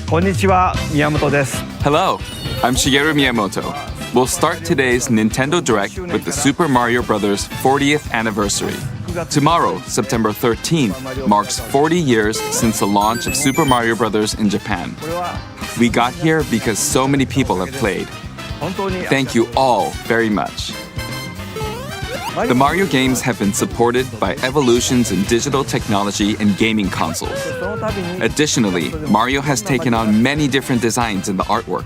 Konnichiwa, Miyamoto desu. Hello, I'm Shigeru Miyamoto. We'll start today's Nintendo Direct with the Super Mario Bros. 40th anniversary. Tomorrow, September 13th, marks 40 years since the launch of Super Mario Bros. In Japan. We got here because so many people have played. Thank you all very much. The Mario games have been supported by evolutions in digital technology and gaming consoles. Additionally, Mario has taken on many different designs in the artwork.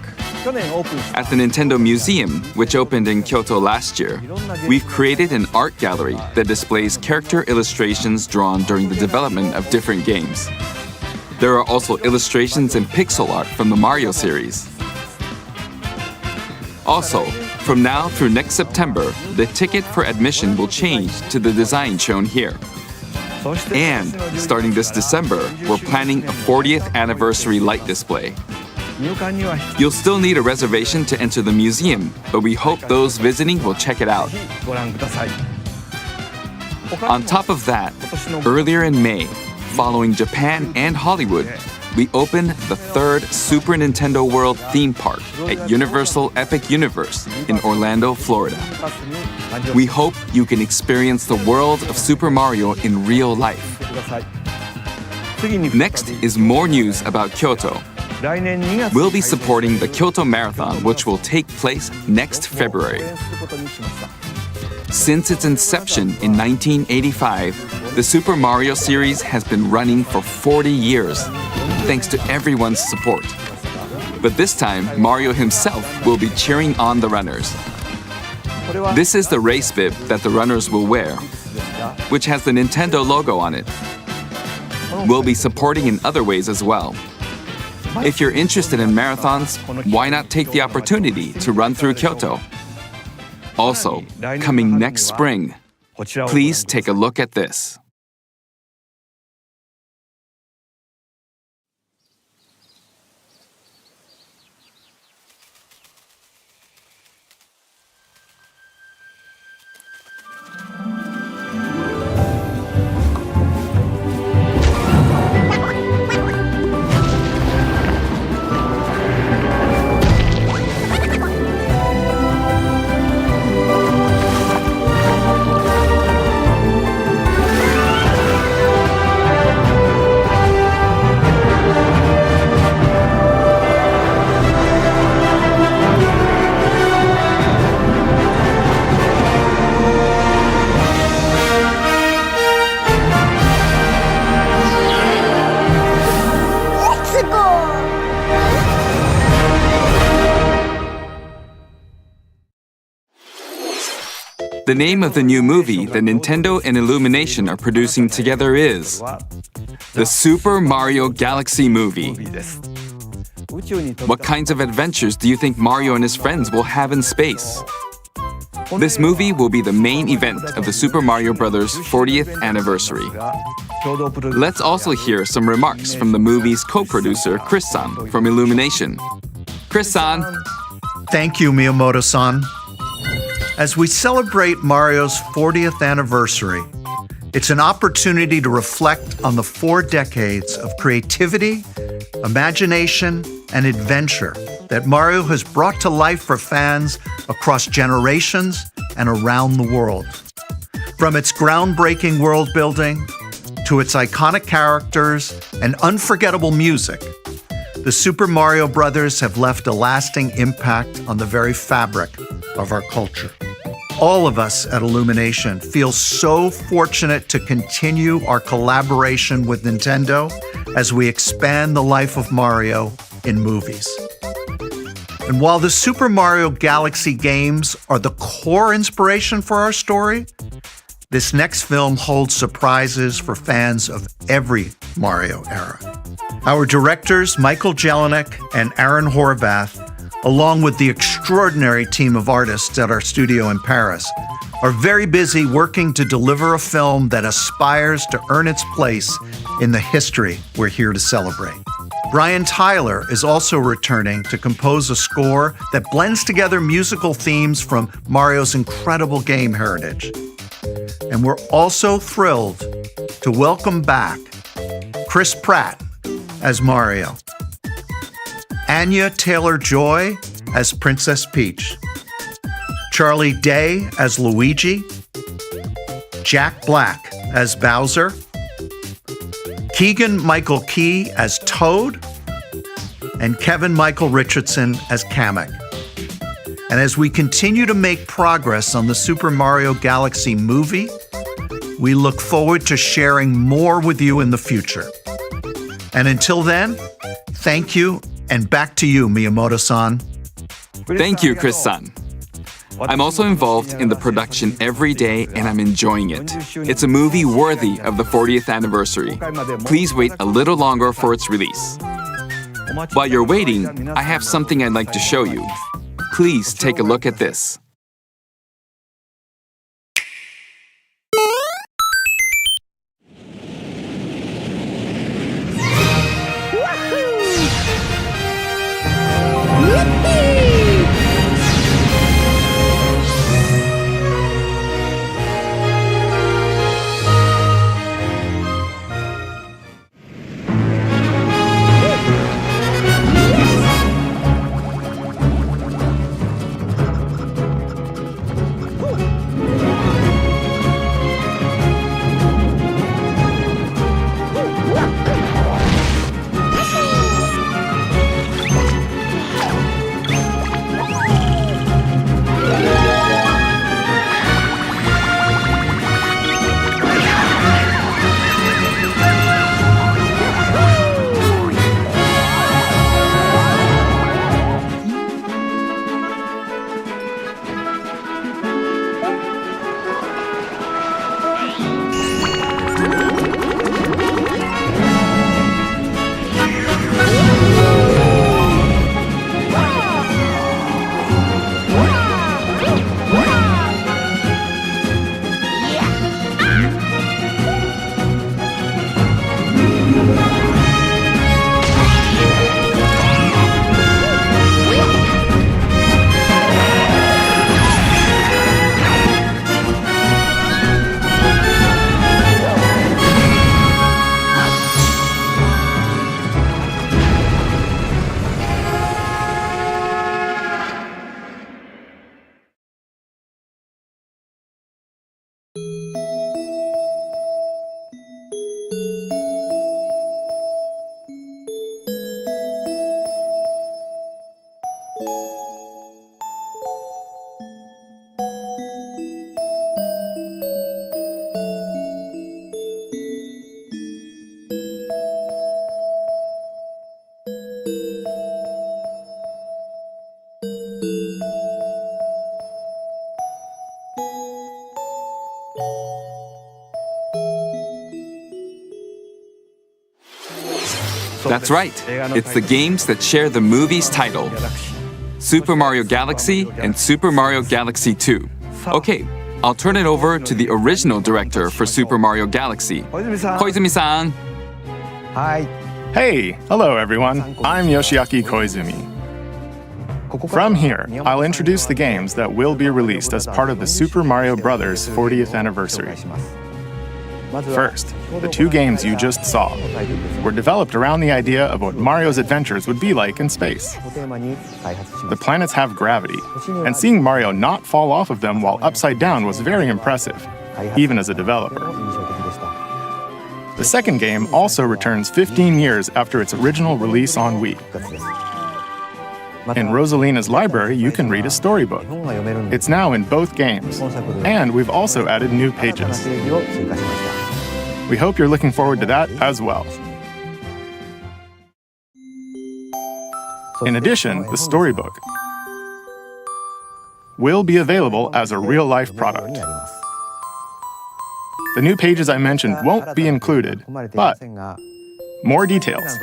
At the Nintendo Museum, which opened in Kyoto last year, we've created an art gallery that displays character illustrations drawn during the development of different games. There are also illustrations and pixel art from the Mario series. Also, from now through next September, the ticket for admission will change to the design shown here. And starting this December, we're planning a 40th anniversary light display. You'll still need a reservation to enter the museum, but we hope those visiting will check it out. On top of that, earlier in May, following Japan and Hollywood, we opened the third Super Nintendo World theme park at Universal Epic Universe in Orlando, Florida. We hope you can experience the world of Super Mario in real life. Next is more news about Kyoto. We'll be supporting the Kyoto Marathon, which will take place next February. Since its inception in 1985, the Super Mario series has been running for 40 years, thanks to everyone's support. But this time, Mario himself will be cheering on the runners. This is the race bib that the runners will wear, which has the Nintendo logo on it. We'll be supporting in other ways as well. If you're interested in marathons, why not take the opportunity to run through Kyoto? Also, coming next spring, please take a look at this. The name of the new movie that Nintendo and Illumination are producing together is the Super Mario Galaxy Movie. What kinds of adventures do you think Mario and his friends will have in space? This movie will be the main event of the Super Mario Bros. 40th anniversary. Let's also hear some remarks from the movie's co-producer, Chris-san, from Illumination. Chris-san. Thank you, Miyamoto-san. As we celebrate Mario's 40th anniversary, it's an opportunity to reflect on the 4 decades of creativity, imagination, and adventure that Mario has brought to life for fans across generations and around the world. From its groundbreaking world building to its iconic characters and unforgettable music, the Super Mario Brothers have left a lasting impact on the very fabric of our culture. All of us at Illumination feel so fortunate to continue our collaboration with Nintendo as we expand the life of Mario in movies. And while the Super Mario Galaxy games are the core inspiration for our story, this next film holds surprises for fans of every Mario era. Our directors, Michael Jelinek and Aaron Horvath, along with the extraordinary team of artists at our studio in Paris, are very busy working to deliver a film that aspires to earn its place in the history we're here to celebrate. Brian Tyler is also returning to compose a score that blends together musical themes from Mario's incredible game heritage. And we're also thrilled to welcome back Chris Pratt as Mario, Anya Taylor-Joy as Princess Peach, Charlie Day as Luigi, Jack Black as Bowser, Keegan-Michael Key as Toad, and Kevin Michael Richardson as Kamek. And as we continue to make progress on the Super Mario Galaxy movie, we look forward to sharing more with you in the future. And until then, thank you, and back to you, Miyamoto-san. Thank you, Chris-san. I'm also involved in the production every day, and I'm enjoying it. It's a movie worthy of the 40th anniversary. Please wait a little longer for its release. While you're waiting, I have something I'd like to show you. Please take a look at this. That's right. It's the games that share the movie's title. Super Mario Galaxy and Super Mario Galaxy 2. Okay, I'll turn it over to the original director for Super Mario Galaxy, Koizumi-san. Hi. Hey, hello everyone. I'm Yoshiaki Koizumi. From here, I'll introduce the games that will be released as part of the Super Mario Bros. 40th anniversary. First, the two games you just saw were developed around the idea of what Mario's adventures would be like in space. The planets have gravity, and seeing Mario not fall off of them while upside down was very impressive, even as a developer. The second game also returns 15 years after its original release on Wii. In Rosalina's library, you can read a storybook. It's now in both games, and we've also added new pages. We hope you're looking forward to that as well. In addition, the storybook will be available as a real-life product. The new pages I mentioned won't be included, but More details,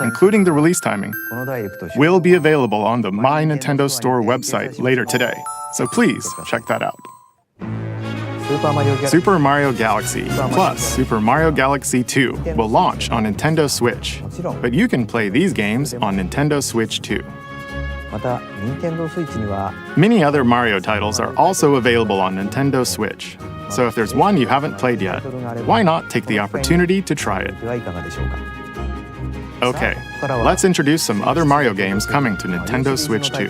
including the release timing, will be available on the My Nintendo Store website later today, so please check that out. Super Mario Galaxy plus Super Mario Galaxy 2 will launch on Nintendo Switch, but you can play these games on Nintendo Switch too. Many other Mario titles are also available on Nintendo Switch, so if there's one you haven't played yet, why not take the opportunity to try it? Okay, let's introduce some other Mario games coming to Nintendo Switch 2.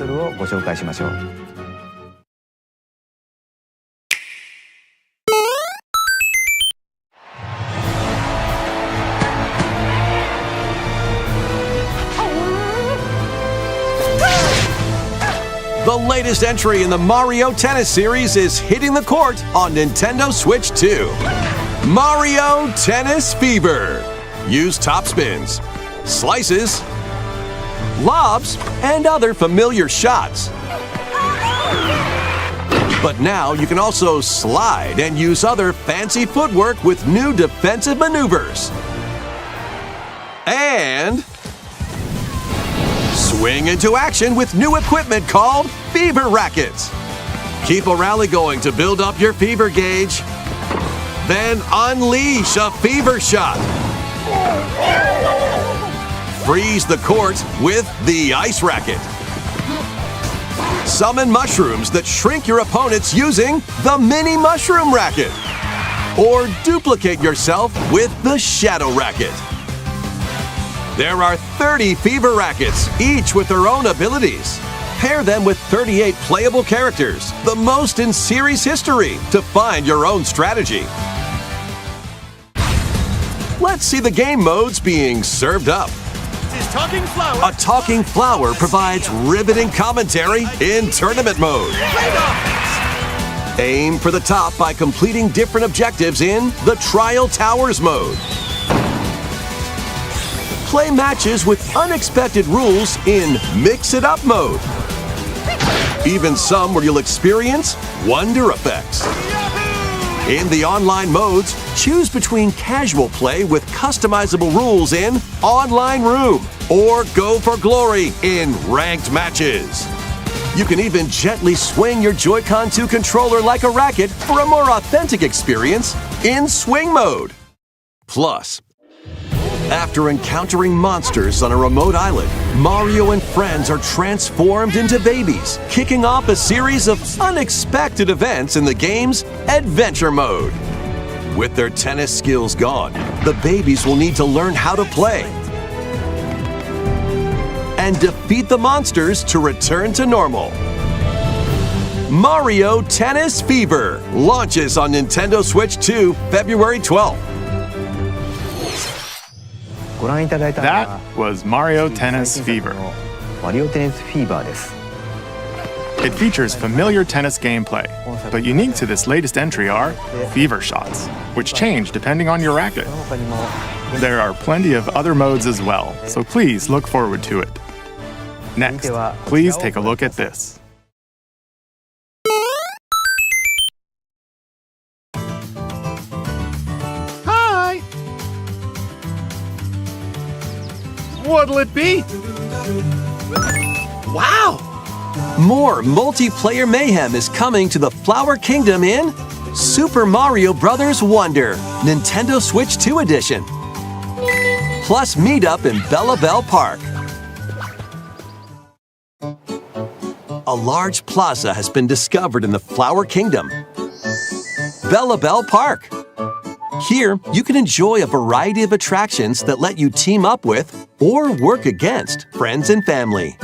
The latest entry in the Mario Tennis series is hitting the court on Nintendo Switch 2. Mario Tennis Fever. Use top spins, slices, lobs, and other familiar shots. But now you can also slide and use other fancy footwork with new defensive maneuvers. And swing into action with new equipment called Fever Rackets. Keep a rally going to build up your fever gauge. Then unleash a fever shot. Freeze the court with the Ice Racket. Summon mushrooms that shrink your opponents using the Mini Mushroom Racket. Or duplicate yourself with the Shadow Racket. There are 30 Fever Rackets, each with their own abilities. Pair them with 38 playable characters, the most in series history, to find your own strategy. Let's see the game modes being served up. A talking flower provides riveting commentary in tournament mode. Aim for the top by completing different objectives in the Trial Towers mode. Play matches with unexpected rules in Mix It Up mode. Even some where you'll experience wonder effects. In the online modes, choose between casual play with customizable rules in Online Room or Go for Glory in ranked matches. You can even gently swing your Joy-Con 2 controller like a racket for a more authentic experience in Swing mode. Plus, after encountering monsters on a remote island, Mario and friends are transformed into babies, kicking off a series of unexpected events in the game's Adventure Mode. With their tennis skills gone, the babies will need to learn how to play and defeat the monsters to return to normal. Mario Tennis Fever launches on Nintendo Switch 2 February 12th. That was Mario Tennis Fever. It features familiar tennis gameplay, but unique to this latest entry are Fever Shots, which change depending on your racket. There are plenty of other modes as well, so please look forward to it. Next, please take a look at this. Hi! What'll it be? Wow! More multiplayer mayhem is coming to the Flower Kingdom in Super Mario Bros. Wonder, Nintendo Switch 2 Edition. Plus meet up in Bella Bell Park. A large plaza has been discovered in the Flower Kingdom. Bella Bell Park. Here, you can enjoy a variety of attractions that let you team up with or work against friends and family.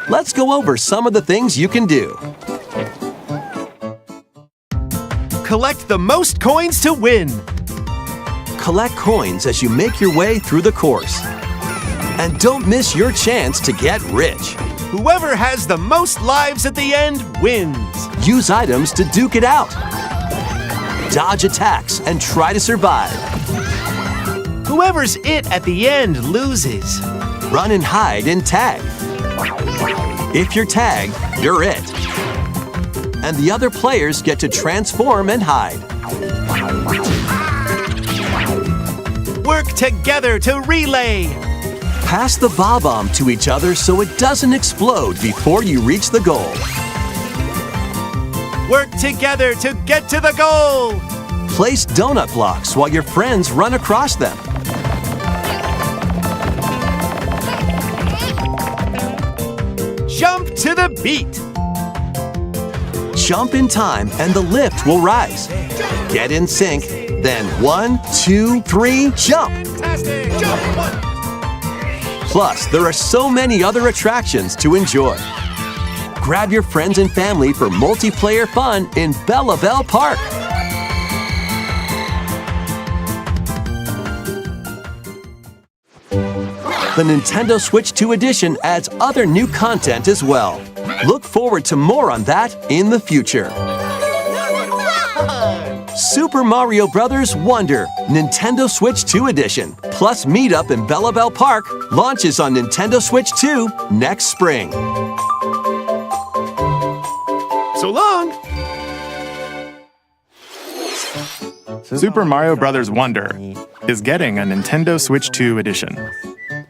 Let's go over some of the things you can do. Collect the most coins to win. Collect coins as you make your way through the course. And don't miss your chance to get rich. Whoever has the most lives at the end wins. Use items to duke it out. Dodge attacks and try to survive. Whoever's it at the end loses. Run and hide and tag. If you're tagged, you're it. And the other players get to transform and hide. Work together to relay. Pass the bob-omb to each other so it doesn't explode before you reach the goal. Work together to get to the goal. Place donut blocks while your friends run across them. Jump to the beat. Jump in time and the lift will rise. Get in sync, then 1, 2, 3, jump! Plus, there are so many other attractions to enjoy. Grab your friends and family for multiplayer fun in Bella Bell Park. The Nintendo Switch 2 edition adds other new content as well. Look forward to more on that in the future. Super Mario Bros. Wonder Nintendo Switch 2 edition plus Meetup in Bella Bell Park launches on Nintendo Switch 2 next spring. So long. Super Mario Bros. Wonder is getting a Nintendo Switch 2 edition.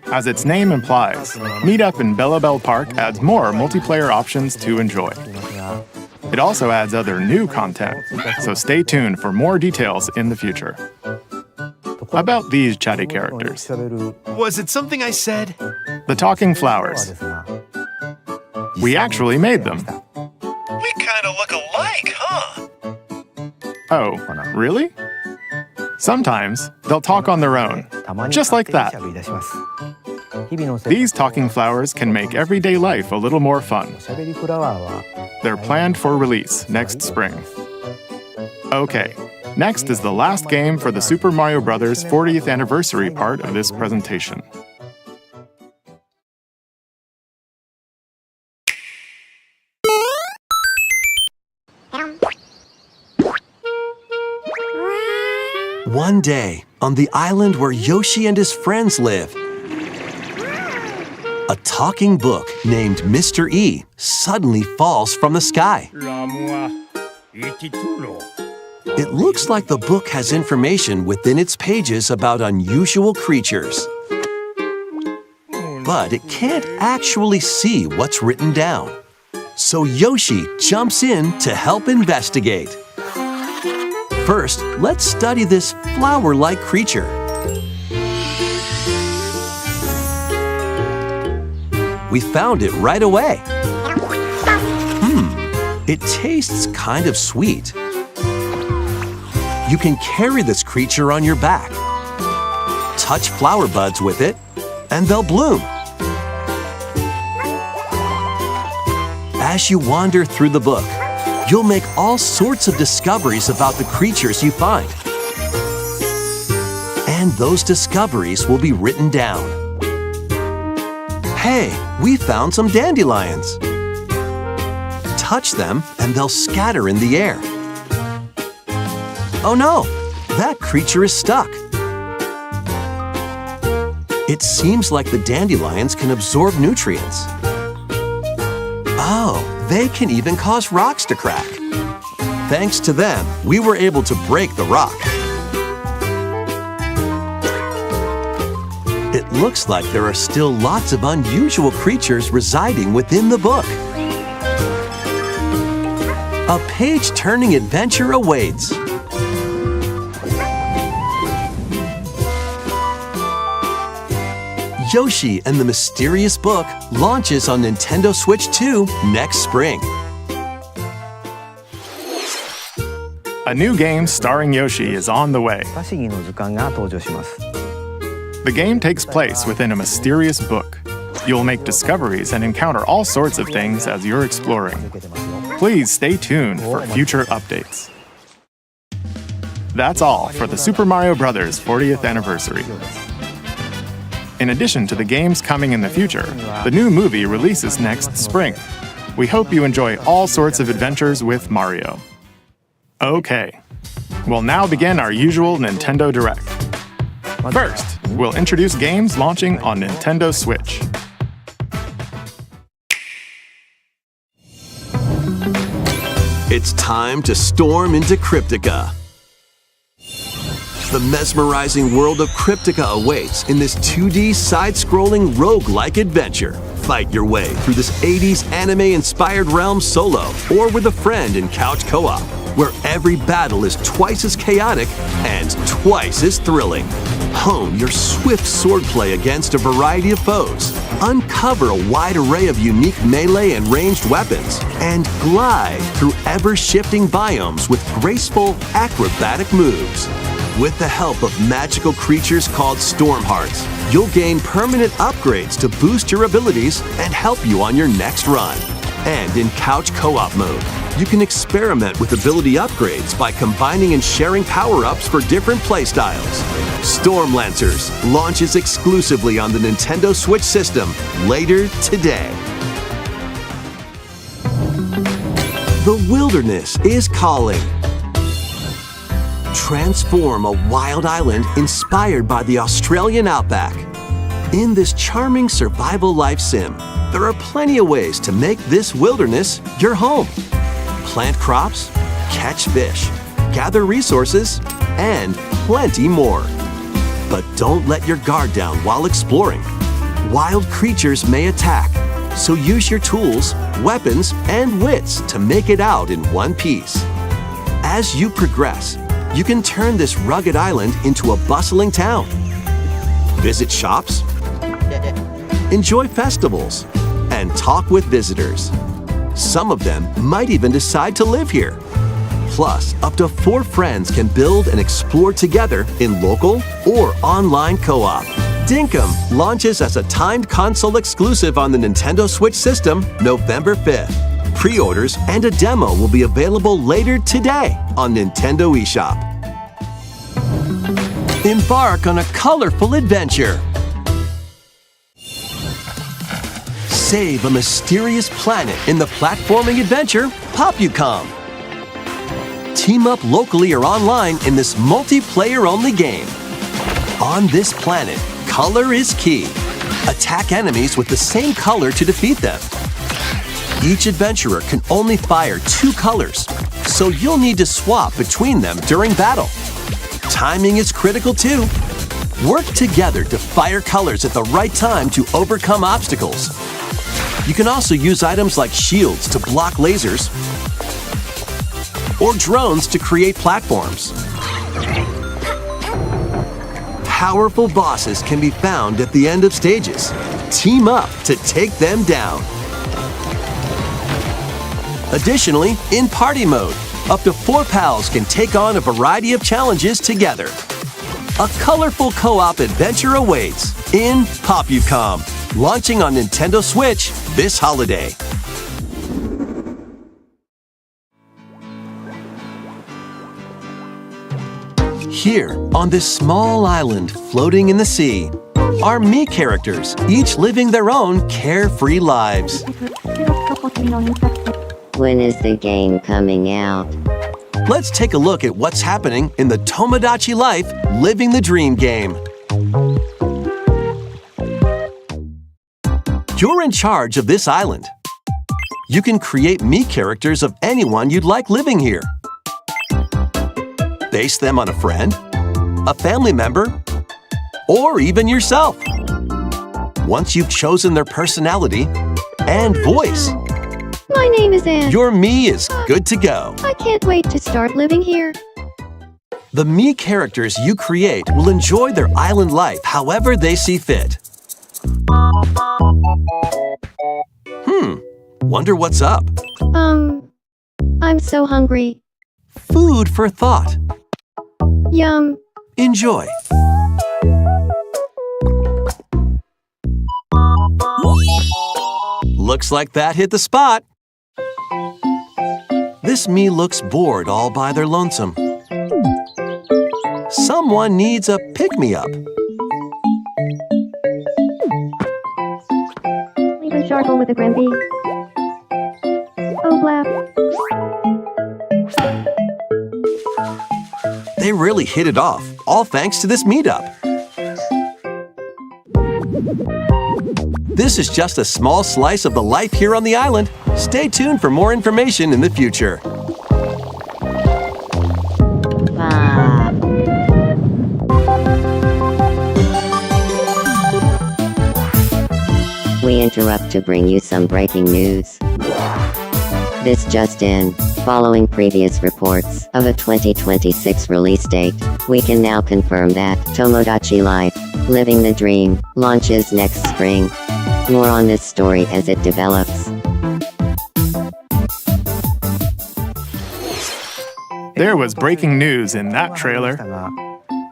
As its name implies, Meetup in Bella Bell Park adds more multiplayer options to enjoy. It also adds other new content, so stay tuned for more details in the future. About these chatty characters, Was it something I said? the talking flowers. We actually made them. We kind of look alike, huh? Oh, really? Sometimes they'll talk on their own, just like that. These talking flowers can make everyday life a little more fun. They're planned for release next spring. Okay, next is the last game for the Super Mario Bros. 40th anniversary part of this presentation. One day, on the island where Yoshi and his friends live, a talking book named Mr. E suddenly falls from the sky. It looks like the book has information within its pages about unusual creatures. But it can't actually see what's written down. So Yoshi jumps in to help investigate. First, let's study this flower-like creature. We found it right away. It tastes kind of sweet. You can carry this creature on your back. Touch flower buds with it, and they'll bloom. As you wander through the book, you'll make all sorts of discoveries about the creatures you find. And those discoveries will be written down. Hey, we found some dandelions. Touch them and they'll scatter in the air. Oh no, that creature is stuck. It seems like the dandelions can absorb nutrients. Oh, they can even cause rocks to crack. Thanks to them, we were able to break the rock. It looks like there are still lots of unusual creatures residing within the book. A page-turning adventure awaits. Yoshi and the Mysterious Book launches on Nintendo Switch 2 next spring. A new game starring Yoshi is on the way. The game takes place within a mysterious book. You'll make discoveries and encounter all sorts of things as you're exploring. Please stay tuned for future updates. That's all for the Super Mario Bros. 40th anniversary. In addition to the games coming in the future, the new movie releases next spring. We hope you enjoy all sorts of adventures with Mario. Okay, we'll now begin our usual Nintendo Direct. First, we'll introduce games launching on Nintendo Switch. It's time to storm into Cryptica. The mesmerizing world of Cryptica awaits in this 2D side-scrolling roguelike adventure. Fight your way through this 80s anime-inspired realm solo or with a friend in couch co-op, where every battle is twice as chaotic and twice as thrilling. Hone your swift swordplay against a variety of foes, uncover a wide array of unique melee and ranged weapons, and glide through ever-shifting biomes with graceful, acrobatic moves. With the help of magical creatures called Stormhearts, you'll gain permanent upgrades to boost your abilities and help you on your next run. And in couch co-op mode, you can experiment with ability upgrades by combining and sharing power-ups for different playstyles. Stormlancers launches exclusively on the Nintendo Switch system later today. The wilderness is calling. Transform a wild island inspired by the Australian outback. In this charming survival life sim, there are plenty of ways to make this wilderness your home. Plant crops, catch fish, gather resources, and plenty more. But don't let your guard down while exploring. Wild creatures may attack, so use your tools, weapons, and wits to make it out in one piece. As you progress, you can turn this rugged island into a bustling town. Visit shops, enjoy festivals, and talk with visitors. Some of them might even decide to live here. Plus, up to 4 friends can build and explore together in local or online co-op. Dinkum launches as a timed console exclusive on the Nintendo Switch system November 5th. Pre-orders and a demo will be available later today on Nintendo eShop. Embark on a colorful adventure. Save a mysterious planet in the platforming adventure Popucom. Team up locally or online in this multiplayer-only game. On this planet, color is key. Attack enemies with the same color to defeat them. Each adventurer can only fire 2 colors, so you'll need to swap between them during battle. Timing is critical too. Work together to fire colors at the right time to overcome obstacles. You can also use items like shields to block lasers or drones to create platforms. Powerful bosses can be found at the end of stages. Team up to take them down. Additionally, in party mode, up to 4 pals can take on a variety of challenges together. A colorful co-op adventure awaits in Popucom, launching on Nintendo Switch this holiday. Here, on this small island floating in the sea, are Mii characters, each living their own carefree lives. When is the game coming out? Let's take a look at what's happening in the Tomodachi Life Living the Dream game. You're in charge of this island. You can create Mii characters of anyone you'd like living here. Base them on a friend, a family member, or even yourself. Once you've chosen their personality and voice, My name is Anne. your Mii is good to go. I can't wait to start living here. The Mii characters you create will enjoy their island life however they see fit. Wonder what's up? I'm so hungry. Food for thought. Yum. Enjoy. Looks like that hit the spot. This Mii looks bored all by their lonesome. Someone needs a pick-me-up. Leave a charcoal with a Gramby. Oh, blap. They really hit it off, all thanks to this meetup. This is just a small slice of the life here on the island. Stay tuned for more information in the future. Bob. We interrupt to bring you some breaking news. This just in. Following previous reports of a 2026 release date, we can now confirm that Tomodachi Life, Living the Dream, launches next spring. More on this story as it develops. There was breaking news in that trailer.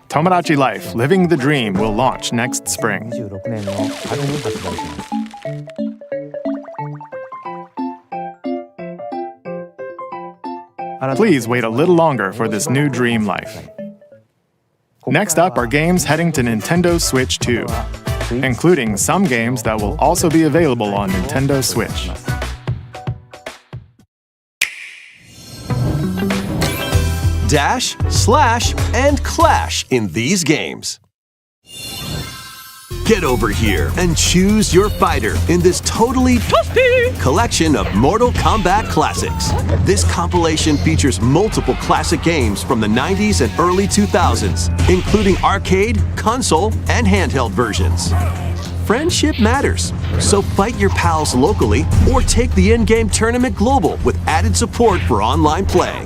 Tomodachi Life, Living the Dream will launch next spring. Please wait a little longer for this new dream life. Next up are games heading to Nintendo Switch 2, including some games that will also be available on Nintendo Switch. Dash, slash, and clash in these games. Get over here and choose your fighter in this totally toasty collection of Mortal Kombat classics. This compilation features multiple classic games from the 90s and early 2000s, including arcade, console, and handheld versions. Friendship matters, so fight your pals locally or take the in-game tournament global with added support for online play.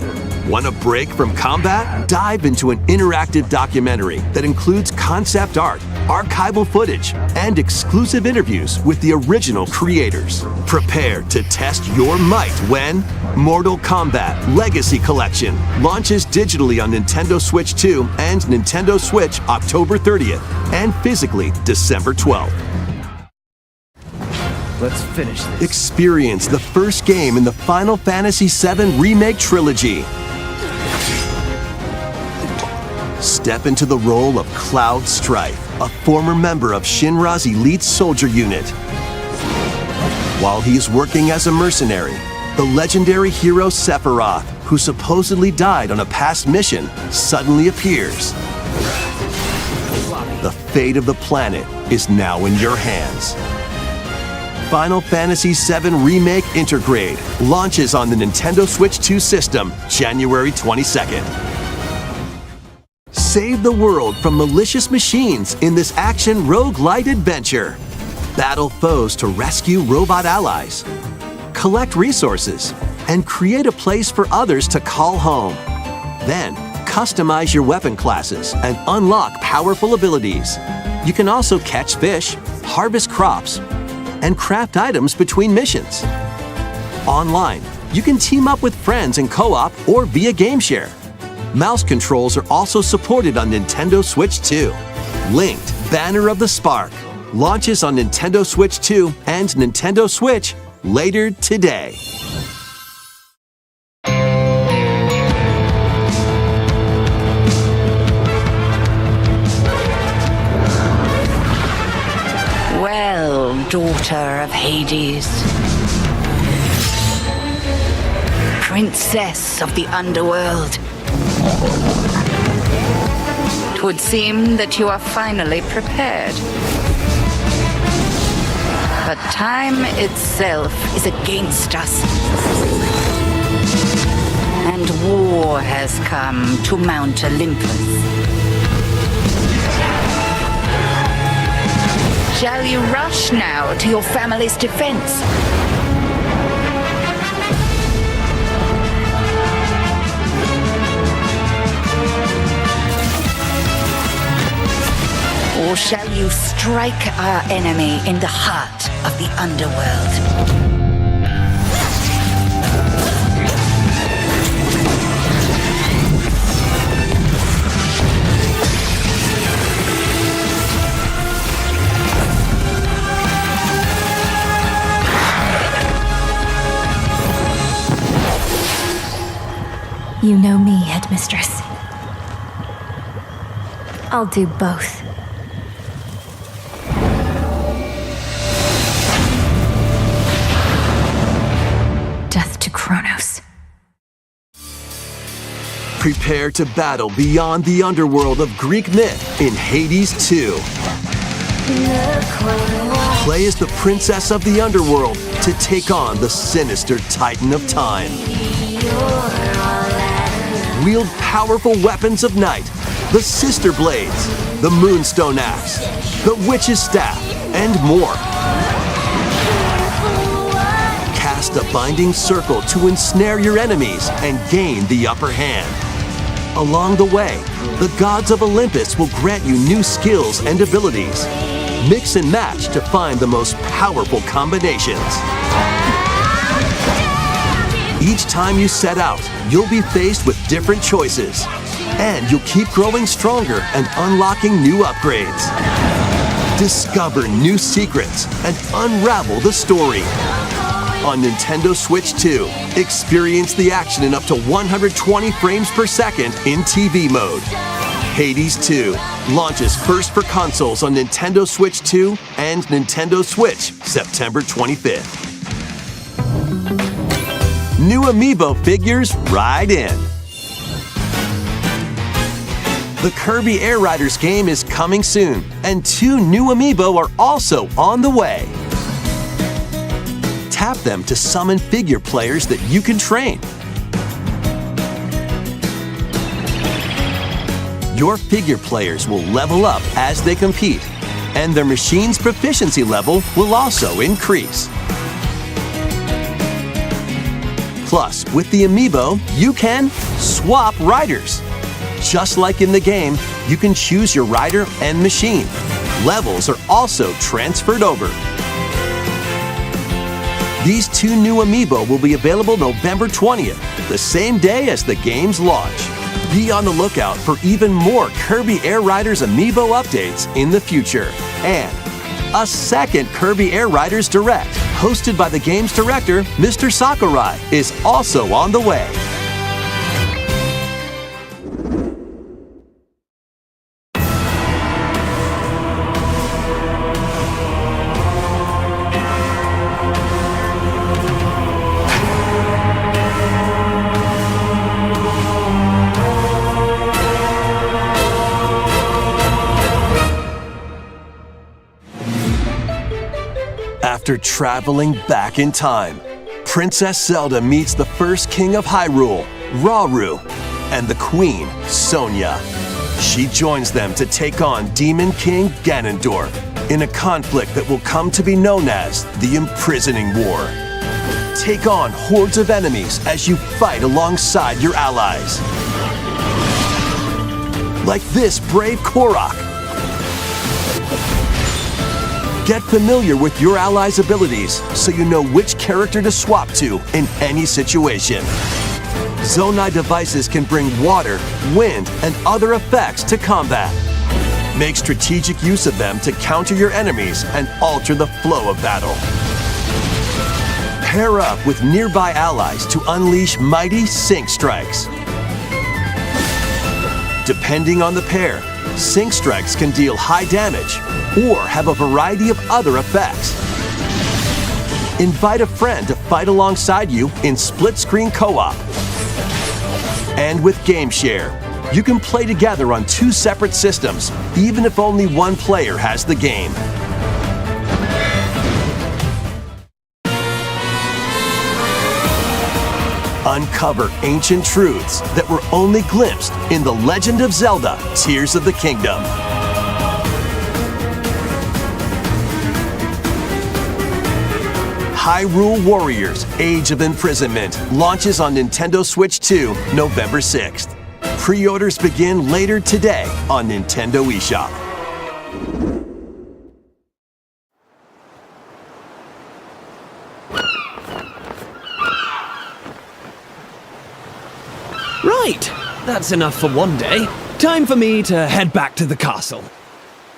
Want a break from combat? Dive into an interactive documentary that includes concept art, archival footage, and exclusive interviews with the original creators. Prepare to test your might when Mortal Kombat Legacy Collection launches digitally on Nintendo Switch 2 and Nintendo Switch October 30th and physically December 12th. Let's finish this. Experience the first game in the Final Fantasy VII Remake Trilogy. Step into the role of Cloud Strife, a former member of Shinra's elite soldier unit. While he is working as a mercenary, the legendary hero Sephiroth, who supposedly died on a past mission, suddenly appears. The fate of the planet is now in your hands. Final Fantasy VII Remake Intergrade launches on the Nintendo Switch 2 system January 22nd. Save the world from malicious machines in this action roguelite adventure. Battle foes to rescue robot allies. Collect resources and create a place for others to call home. Then, customize your weapon classes and unlock powerful abilities. You can also catch fish, harvest crops, and craft items between missions. Online, you can team up with friends in co-op or via game share. Mouse controls are also supported on Nintendo Switch 2. Linked Banner of the Spark launches on Nintendo Switch 2 and Nintendo Switch later today. Well, daughter of Hades, princess of the underworld, 'twould seem that you are finally prepared. But time itself is against us, and war has come to Mount Olympus. Shall you rush now to your family's defense? Or shall you strike our enemy in the heart of the underworld? You know me, Headmistress. I'll do both. Death to Kronos. Prepare to battle beyond the underworld of Greek myth in Hades 2. Play as the princess of the underworld to take on the sinister Titan of Time. Wield powerful weapons of night, the Sister Blades, the Moonstone Axe, the Witch's Staff, and more. cast a binding circle to ensnare your enemies and gain the upper hand. Along the way, the gods of Olympus will grant you new skills and abilities. Mix and match to find the most powerful combinations. Each time you set out, you'll be faced with different choices. And you'll keep growing stronger and unlocking new upgrades. Discover new secrets and unravel the story. On Nintendo Switch 2, experience the action in up to 120 frames per second in TV mode. Hades 2 launches first for consoles on Nintendo Switch 2 and Nintendo Switch September 25th. New Amiibo figures ride in. The Kirby Air Riders game is coming soon, and 2 new Amiibo are also on the way. Tap them to summon figure players that you can train. Your figure players will level up as they compete, and their machine's proficiency level will also increase. Plus, with the Amiibo, you can swap riders. Just like in the game, you can choose your rider and machine. Levels are also transferred over. These 2 new Amiibo will be available November 20th, the same day as the game's launch. Be on the lookout for even more Kirby Air Riders Amiibo updates in the future. And a second Kirby Air Riders Direct, hosted by the game's director, Mr. Sakurai, is also on the way. After traveling back in time, Princess Zelda meets the first king of Hyrule, Rauru, and the queen, Sonia. She joins them to take on Demon King Ganondorf in a conflict that will come to be known as the Imprisoning War. Take on hordes of enemies as you fight alongside your allies. Like this brave Korok. Get familiar with your allies' abilities so you know which character to swap to in any situation. Zonai devices can bring water, wind, and other effects to combat. Make strategic use of them to counter your enemies and alter the flow of battle. Pair up with nearby allies to unleash mighty sync strikes. Depending on the pair, sync strikes can deal high damage or have a variety of other effects. Invite a friend to fight alongside you in split-screen co-op. And with GameShare, you can play together on 2 separate systems, even if only one player has the game. Uncover ancient truths that were only glimpsed in The Legend of Zelda: Tears of the Kingdom. Hyrule Warriors: Age of Imprisonment launches on Nintendo Switch 2 November 6th. Pre-orders begin later today on Nintendo eShop. Right, that's enough for one day. Time for me to head back to the castle.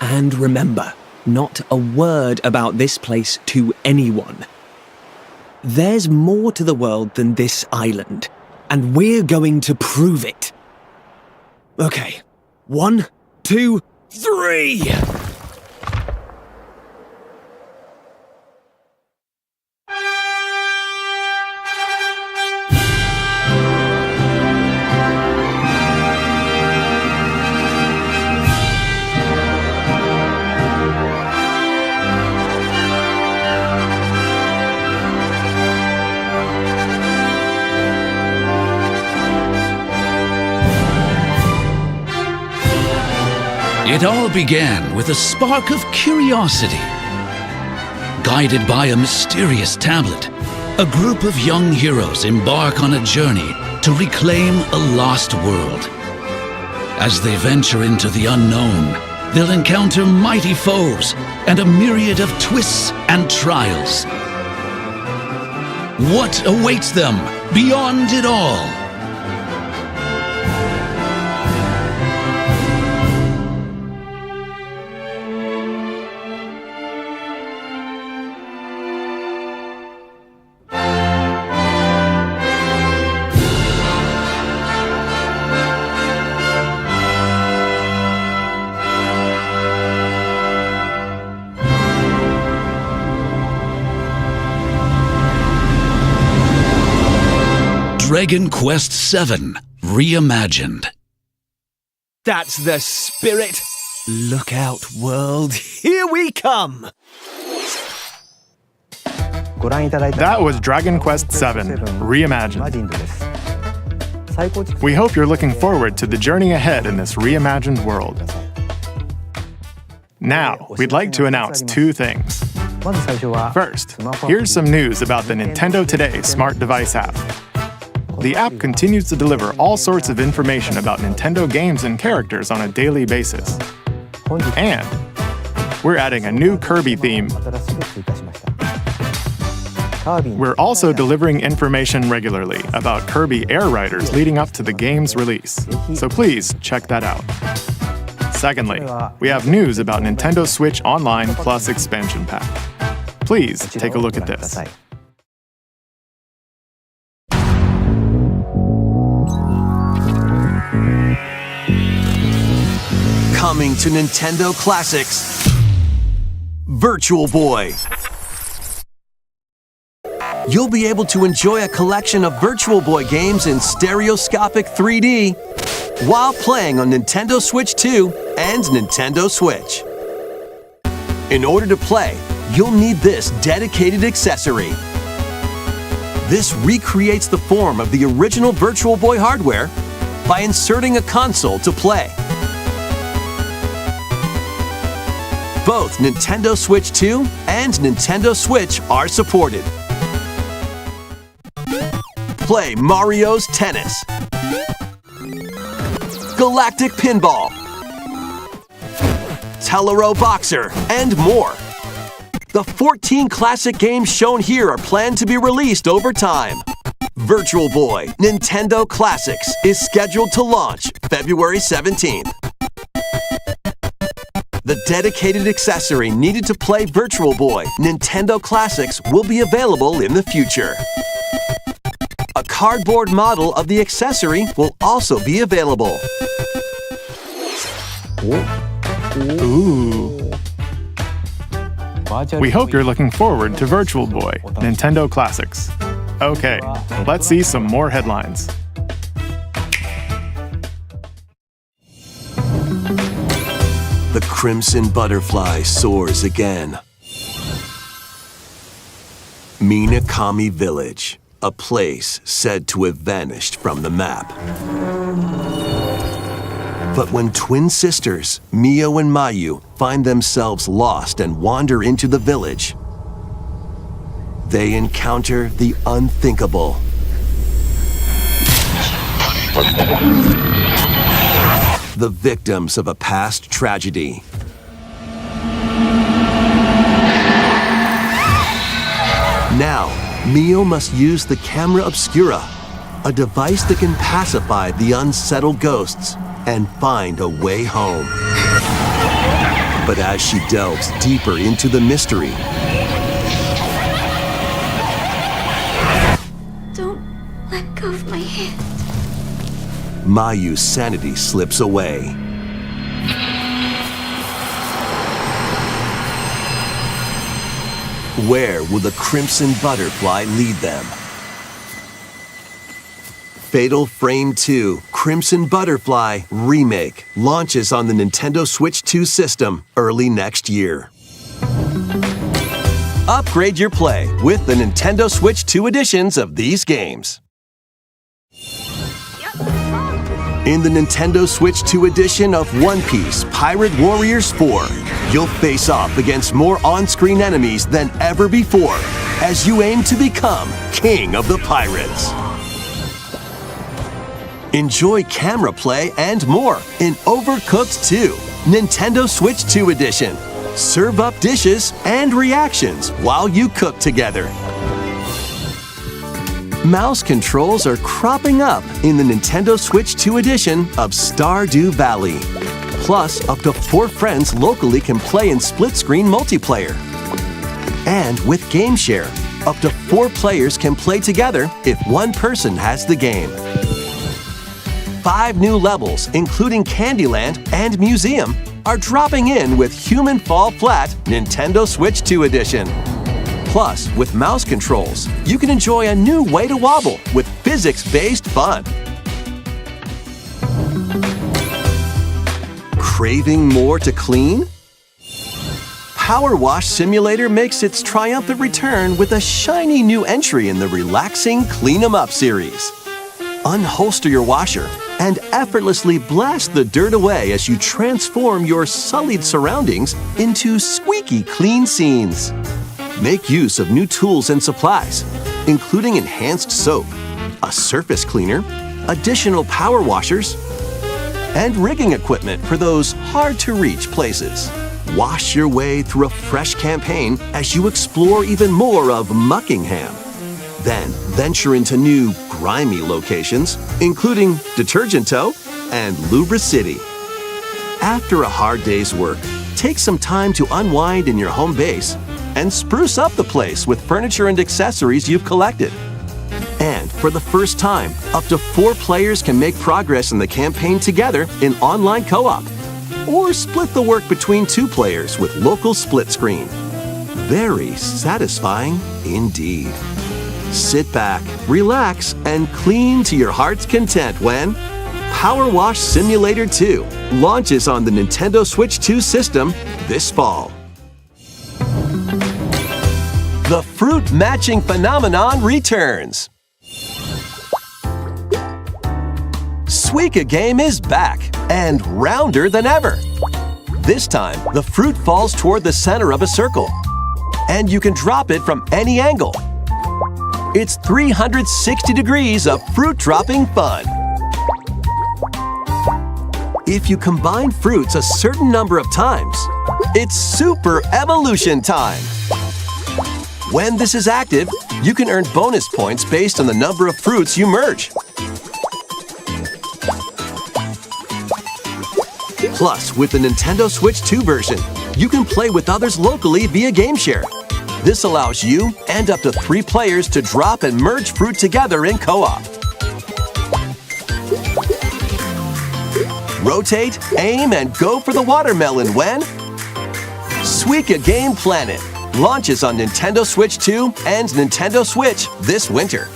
And remember, not a word about this place to anyone. There's more to the world than this island, and we're going to prove it. Okay, 1, 2, 3! It all began with a spark of curiosity. Guided by a mysterious tablet, A group of young heroes embark on a journey to reclaim a lost world. As they venture into the unknown, they'll encounter mighty foes and a myriad of twists and trials. What awaits them beyond it all? Dragon Quest VII Reimagined. That's the spirit. Look out, world. Here we come. That was Dragon Quest VII Reimagined. We hope you're looking forward to the journey ahead in this reimagined world. Now, we'd like to announce two things. First, here's some news about the Nintendo Today smart device app. The app continues to deliver all sorts of information about Nintendo games and characters on a daily basis. And we're adding a new Kirby theme. We're also delivering information regularly about Kirby Air Riders leading up to the game's release, so please check that out. Secondly, we have news about Nintendo Switch Online Plus Expansion Pack. Please take a look at this. Coming to Nintendo Classics, Virtual Boy. You'll be able to enjoy a collection of Virtual Boy games in stereoscopic 3D while playing on Nintendo Switch 2 and Nintendo Switch. In order to play, you'll need this dedicated accessory. This recreates the form of the original Virtual Boy hardware by inserting a console to play. Both Nintendo Switch 2 and Nintendo Switch are supported. Play Mario's Tennis, Galactic Pinball, Telero Boxer, and more. The 14 classic games shown here are planned to be released over time. Virtual Boy Nintendo Classics is scheduled to launch February 17th. The dedicated accessory needed to play Virtual Boy Nintendo Classics will be available in the future. A cardboard model of the accessory will also be available. Ooh. We hope you're looking forward to Virtual Boy Nintendo Classics. Okay, let's see some more headlines. The Crimson Butterfly soars again. Minakami Village, a place said to have vanished from the map. But when twin sisters, Mio and Mayu, find themselves lost and wander into the village, they encounter the unthinkable. The victims of a past tragedy. Now, Mio must use the camera obscura, a device that can pacify the unsettled ghosts and find a way home. But as she delves deeper into the mystery, Don't let go of my hand. Mayu's sanity slips away. Where will the Crimson Butterfly lead them? Fatal Frame 2 Crimson Butterfly Remake launches on the Nintendo Switch 2 system early next year. Upgrade your play with the Nintendo Switch 2 editions of these games. In the Nintendo Switch 2 edition of One Piece Pirate Warriors 4, you'll face off against more on-screen enemies than ever before as you aim to become King of the Pirates. Enjoy camera play and more in Overcooked 2, Nintendo Switch 2 Edition. Serve up dishes and reactions while you cook together. Mouse controls are cropping up in the Nintendo Switch 2 edition of Stardew Valley. Plus, up to 4 friends locally can play in split-screen multiplayer. And with Game Share, up to 4 players can play together if one person has the game. 5 new levels, including Candyland and Museum, are dropping in with Human Fall Flat Nintendo Switch 2 Edition. Plus, with mouse controls, you can enjoy a new way to wobble with physics-based fun. Craving more to clean? Power Wash Simulator makes its triumphant return with a shiny new entry in the relaxing Clean 'em Up series. Unholster your washer and effortlessly blast the dirt away as you transform your sullied surroundings into squeaky clean scenes. Make use of new tools and supplies, including enhanced soap, a surface cleaner, additional power washers, and rigging equipment for those hard-to-reach places. Wash your way through a fresh campaign as you explore even more of Muckingham. Then venture into new, grimy locations, including Detergento and Lubra City. After a hard day's work, take some time to unwind in your home base and spruce up the place with furniture and accessories you've collected. And for the first time, up to 4 players can make progress in the campaign together in online co-op, or split the work between 2 players with local split screen. Very satisfying indeed. Sit back, relax, and clean to your heart's content when Power Wash Simulator 2 launches on the Nintendo Switch 2 system this fall. The fruit matching phenomenon returns. Suika Game is back and rounder than ever. This time, the fruit falls toward the center of a circle, and you can drop it from any angle. It's 360 degrees of fruit dropping fun. If you combine fruits a certain number of times, it's Super Evolution time. When this is active, you can earn bonus points based on the number of fruits you merge. Plus, with the Nintendo Switch 2 version, you can play with others locally via Game Share. This allows you and up to 3 players to drop and merge fruit together in co-op. Rotate, aim, and go for the watermelon when Suika Game Planet launches on Nintendo Switch 2 and Nintendo Switch this winter.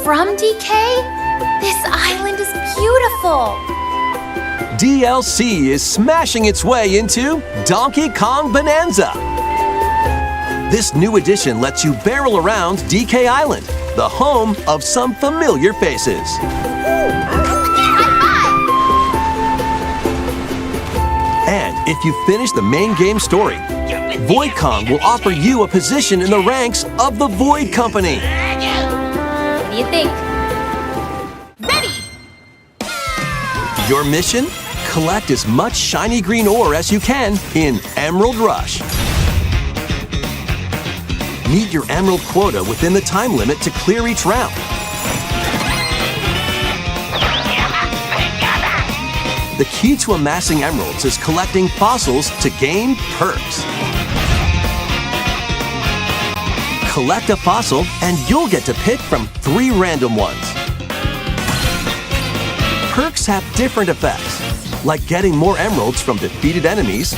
from DK? This island is beautiful. DLC is smashing its way into Donkey Kong Bonanza. This new edition lets you barrel around DK Island, the home of some familiar faces. And if you finish the main game story, Void Kong will offer you a position in the ranks of the Void Company. What do you think? Ready! Your mission? Collect as much shiny green ore as you can in Emerald Rush. Meet your emerald quota within the time limit to clear each round. The key to amassing emeralds is collecting fossils to gain perks. Collect a fossil and you'll get to pick from 3 random ones. Perks have different effects, like getting more emeralds from defeated enemies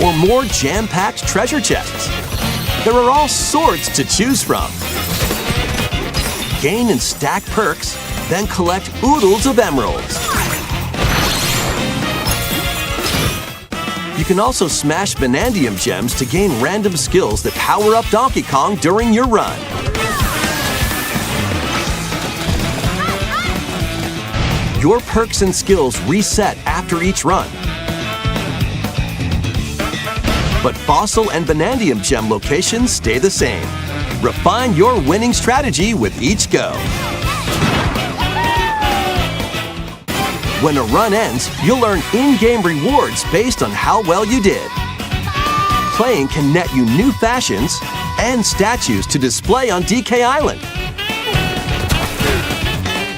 or more jam-packed treasure chests. There are all sorts to choose from. Gain and stack perks, then collect oodles of emeralds. You can also smash Vanadium gems to gain random skills that power up Donkey Kong during your run. Your perks and skills reset after each run. But Fossil and Vanadium gem locations stay the same. Refine your winning strategy with each go. When a run ends, you'll earn in-game rewards based on how well you did. Playing can net you new fashions and statues to display on DK Island.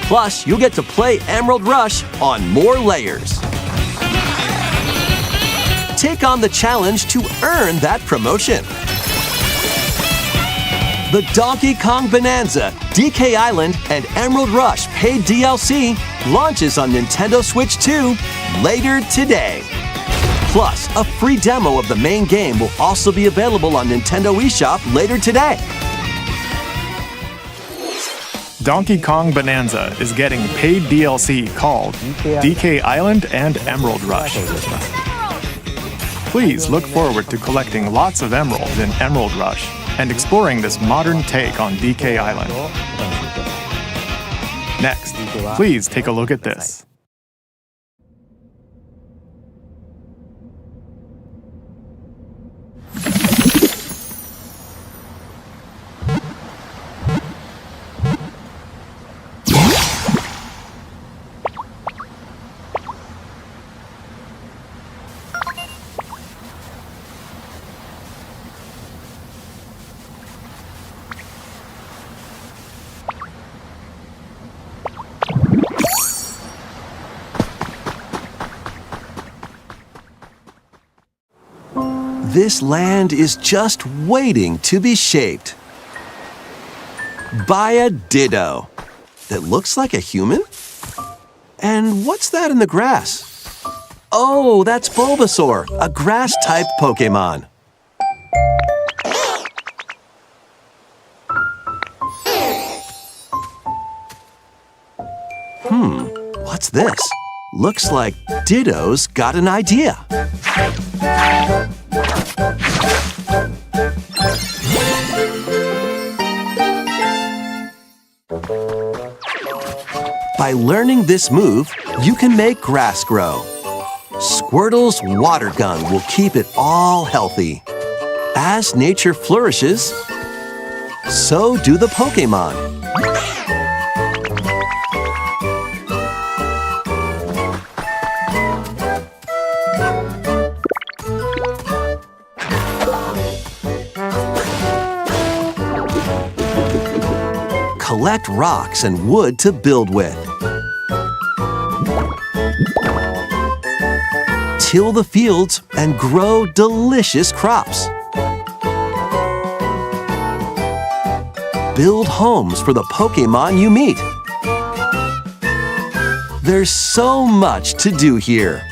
Plus, you'll get to play Emerald Rush on more layers. Take on the challenge to earn that promotion. The Donkey Kong Bonanza, DK Island, and Emerald Rush paid DLC launches on Nintendo Switch 2 later today. Plus, a free demo of the main game will also be available on Nintendo eShop later today. Donkey Kong Bonanza is getting paid DLC called DK Island and Emerald Rush. Please look forward to collecting lots of emeralds in Emerald Rush and exploring this modern take on DK Island. Next, please take a look at this. This land is just waiting to be shaped by a Ditto that looks like a human? And what's that in the grass? Oh, that's Bulbasaur, a grass-type Pokémon. What's this? Looks like Ditto's got an idea. By learning this move, you can make grass grow. Squirtle's water gun will keep it all healthy. As nature flourishes, so do the Pokémon. Collect rocks and wood to build with. Till the fields and grow delicious crops. Build homes for the Pokémon you meet. There's so much to do here.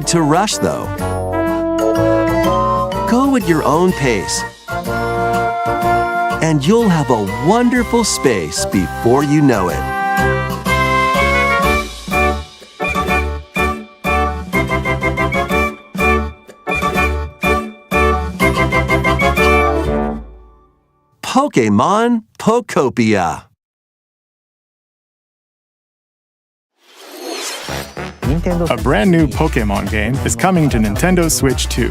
need to rush, though. Go at your own pace, and you'll have a wonderful space before you know it. Pokémon Pokopia. A brand new Pokémon game is coming to Nintendo Switch 2.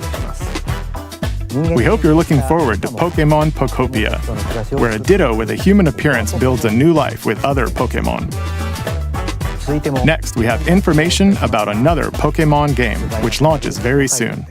We hope you're looking forward to Pokémon Pokopia, where a Ditto with a human appearance builds a new life with other Pokémon. Next, we have information about another Pokémon game, which launches very soon.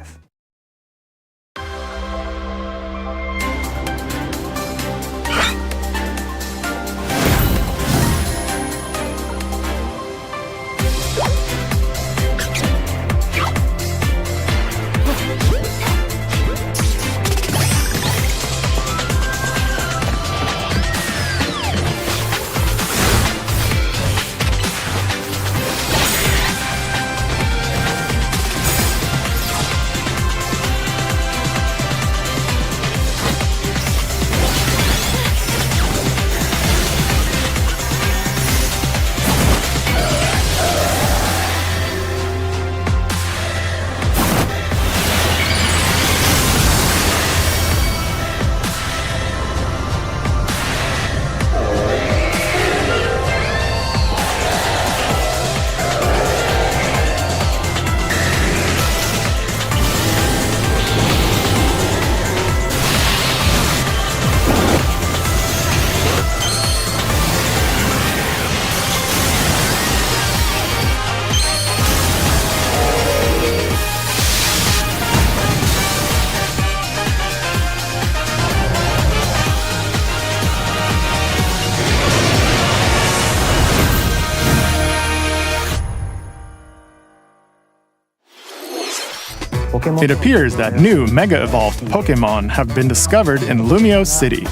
It appears that new Mega-evolved Pokémon have been discovered in Lumiose City,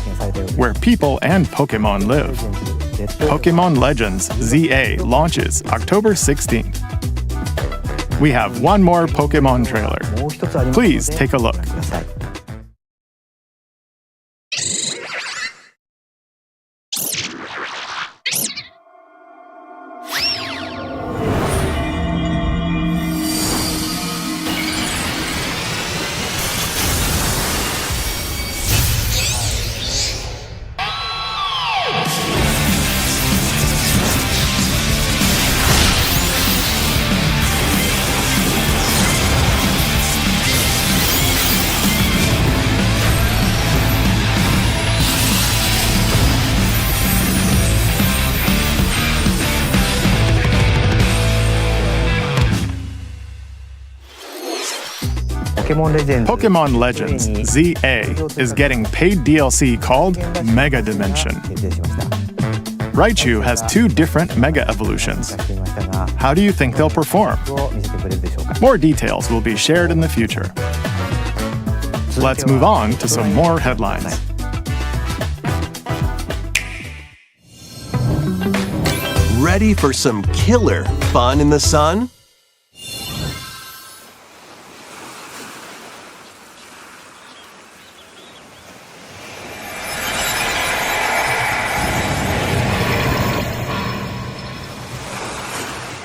where people and Pokémon live. Pokémon Legends ZA launches October 16th. We have one more Pokémon trailer. Please take a look. Pokémon Legends ZA is getting paid DLC called Mega Dimension. Raichu has 2 different Mega Evolutions. How do you think they'll perform? More details will be shared in the future. Let's move on to some more headlines. Ready for some killer fun in the sun?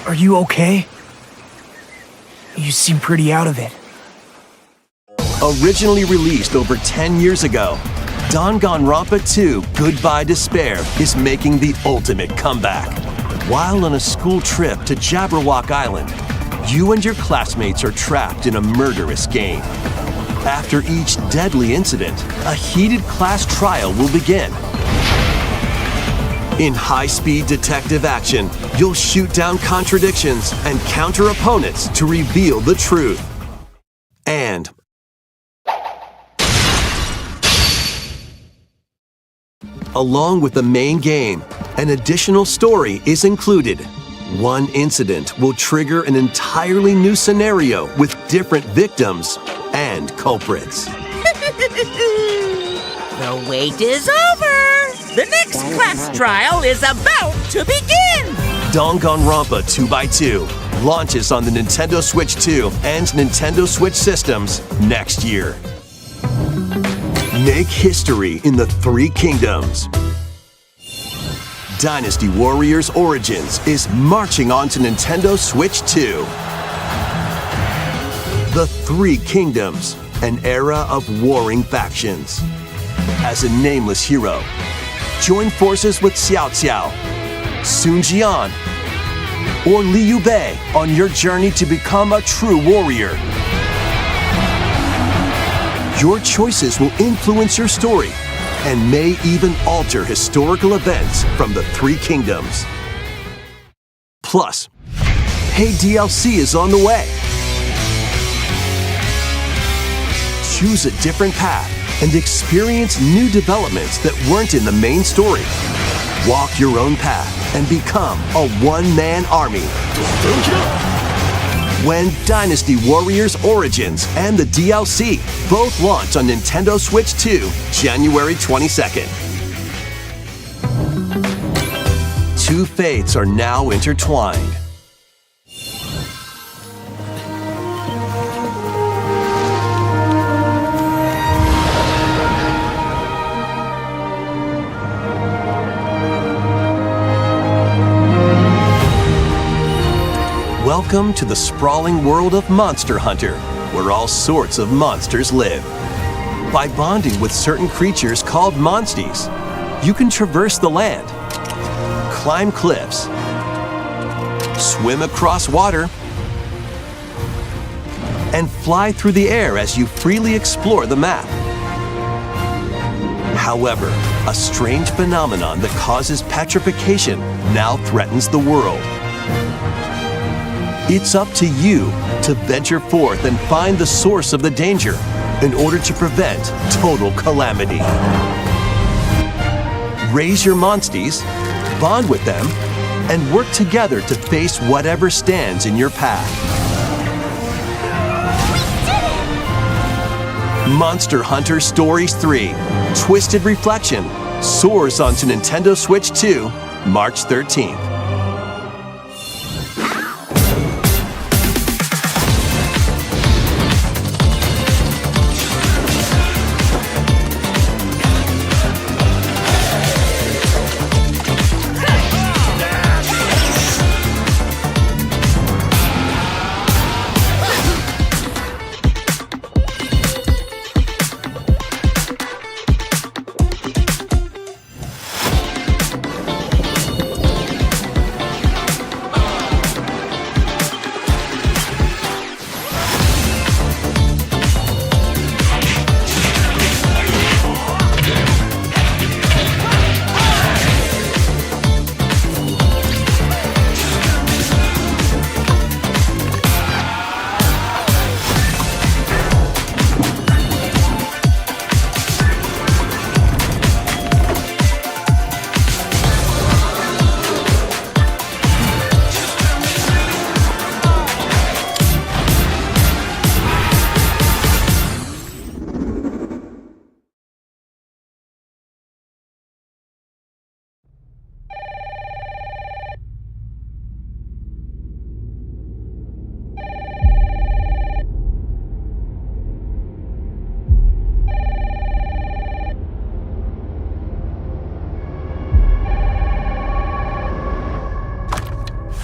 Are you okay? You seem pretty out of it. Originally released over 10 years ago, Danganronpa 2 Goodbye Despair is making the ultimate comeback. While on a school trip to Jabberwock Island, you and your classmates are trapped in a murderous game. After each deadly incident, a heated class trial will begin. In high-speed detective action, you'll shoot down contradictions and counter opponents to reveal the truth. And along with the main game, an additional story is included. One incident will trigger an entirely new scenario with different victims and culprits. The wait is over! The next class trial is about to begin! Danganronpa 2x2 launches on the Nintendo Switch 2 and Nintendo Switch systems next year. Make history in the Three Kingdoms. Dynasty Warriors Origins is marching on to Nintendo Switch 2. The Three Kingdoms, an era of warring factions. As a nameless hero, join forces with Xiao Xiao, Sun Jian, or Liu Bei on your journey to become a true warrior. Your choices will influence your story and may even alter historical events from the Three Kingdoms. Plus, paid DLC is on the way. Choose a different path and experience new developments that weren't in the main story. Walk your own path and become a one-man army. When Dynasty Warriors Origins and the DLC both launch on Nintendo Switch 2, January 22nd. Two fates are now intertwined. Welcome to the sprawling world of Monster Hunter, where all sorts of monsters live. By bonding with certain creatures called monsties, you can traverse the land, climb cliffs, swim across water, and fly through the air as you freely explore the map. However, a strange phenomenon that causes petrification now threatens the world. It's up to you to venture forth and find the source of the danger in order to prevent total calamity. Raise your monsties, bond with them, and work together to face whatever stands in your path. Monster Hunter Stories 3: Twisted Reflection soars onto Nintendo Switch 2, March 13th.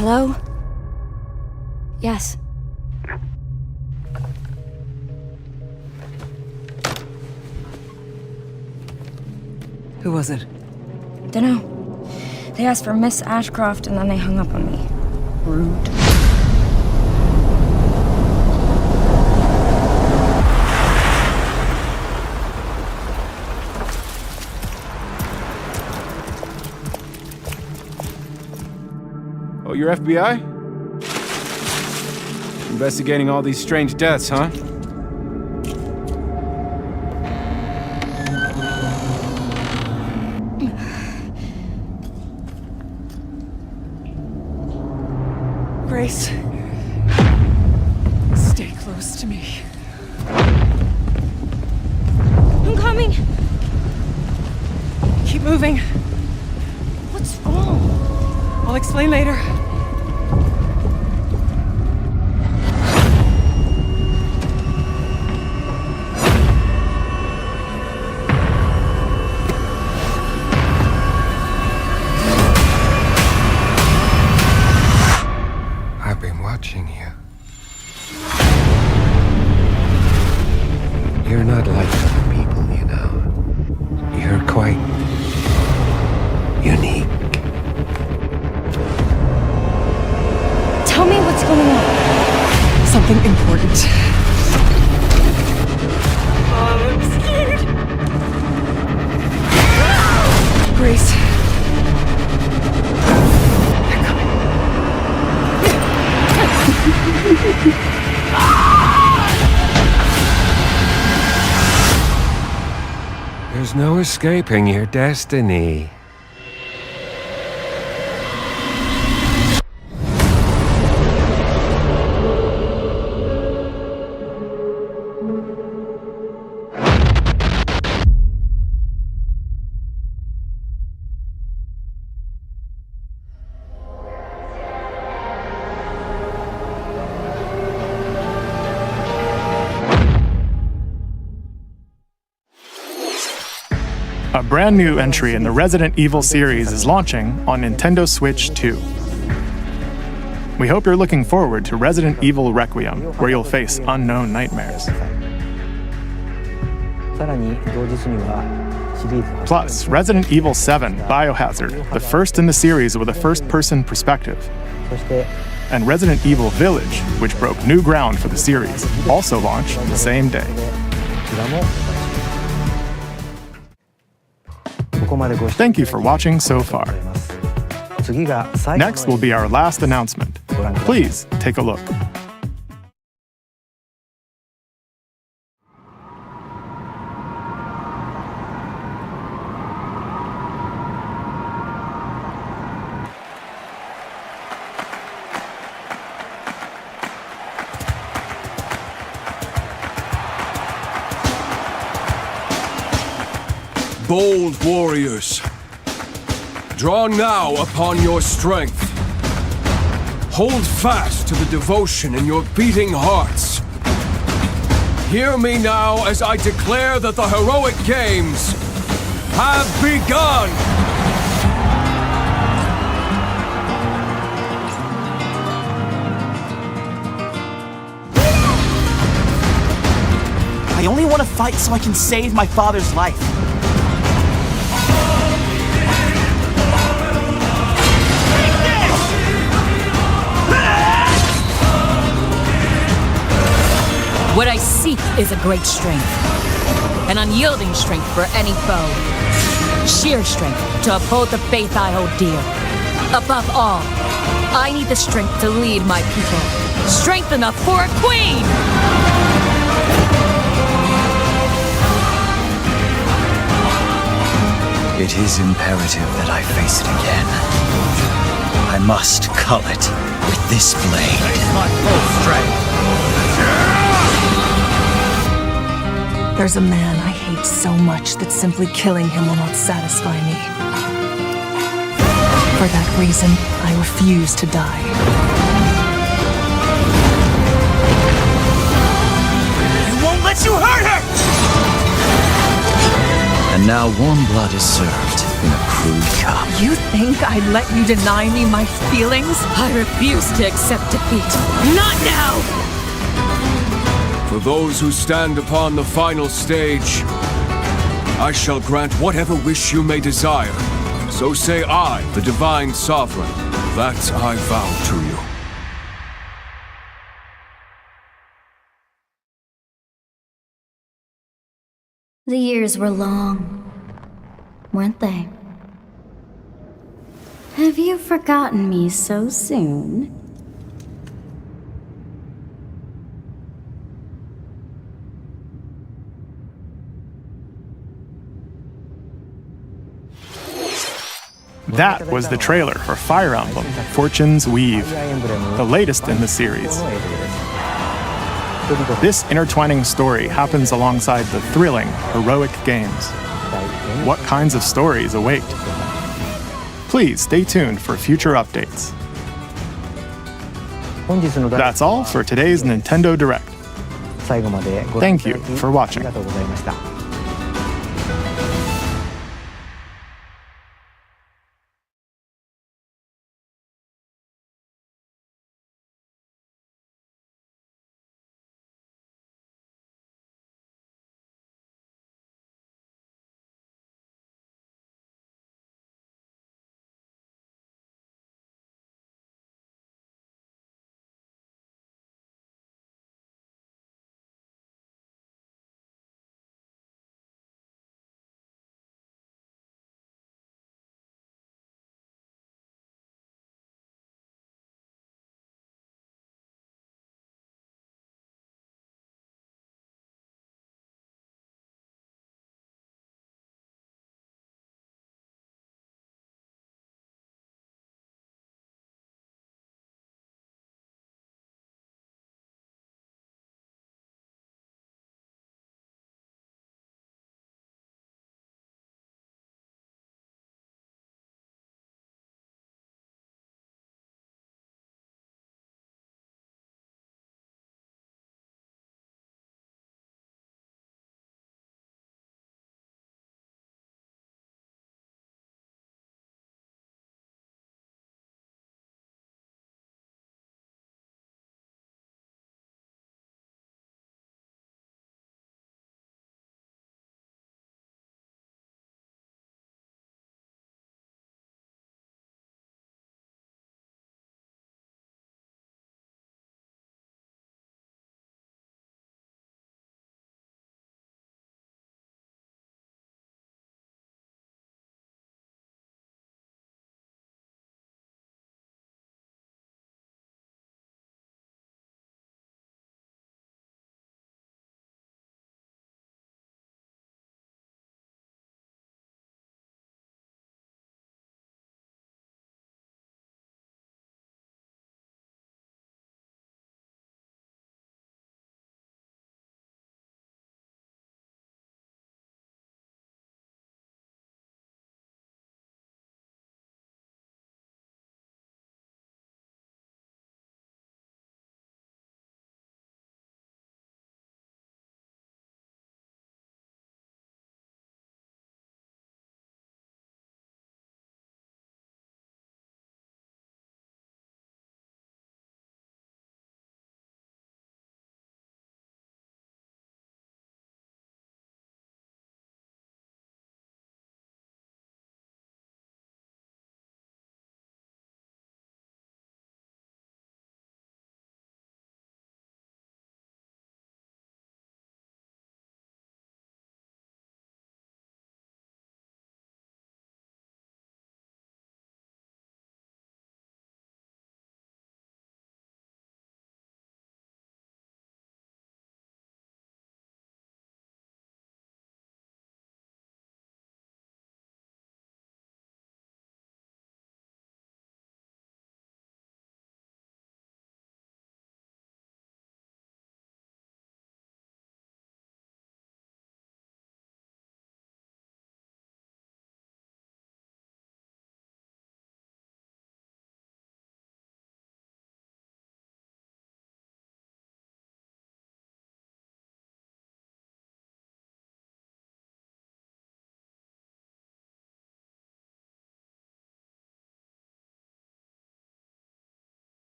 Hello? Yes. Who was it? Dunno. They asked for Miss Ashcroft and then they hung up on me. Rude. Oh, you're FBI? Investigating all these strange deaths, huh? Grace. Stay close to me. I'm coming! Keep moving. What's wrong? I'll explain later. You're not like other people, you know. You're quite unique. Tell me what's going on. Something important. I'm scared. Grace. There's no escaping your destiny. A brand new entry in the Resident Evil series is launching on Nintendo Switch 2. We hope you're looking forward to Resident Evil Requiem, where you'll face unknown nightmares. Plus, Resident Evil 7 Biohazard, the first in the series with a first-person perspective. And Resident Evil Village, which broke new ground for the series, also launched the same day. Thank you for watching so far. Next will be our last announcement. Please take a look. Bold warriors, draw now upon your strength. Hold fast to the devotion in your beating hearts. Hear me now as I declare that the heroic games have begun! I only want to fight so I can save my father's life. What I seek is a great strength, an unyielding strength for any foe, sheer strength to uphold the faith I hold dear. Above all, I need the strength to lead my people, strength enough for a queen! It is imperative that I face it again. I must cull it with this blade. My full strength. There's a man I hate so much that simply killing him will not satisfy me. For that reason, I refuse to die. I won't let you hurt her! And now warm blood is served in a crude cup. You think I'd let you deny me my feelings? I refuse to accept defeat. Not now! For those who stand upon the final stage, I shall grant whatever wish you may desire. So say I, the Divine Sovereign, that I vow to you. The years were long, weren't they? Have you forgotten me so soon? That was the trailer for Fire Emblem, Fortune's Weave, the latest in the series. This intertwining story happens alongside the thrilling, heroic games. What kinds of stories await? Please stay tuned for future updates. That's all for today's Nintendo Direct. Thank you for watching.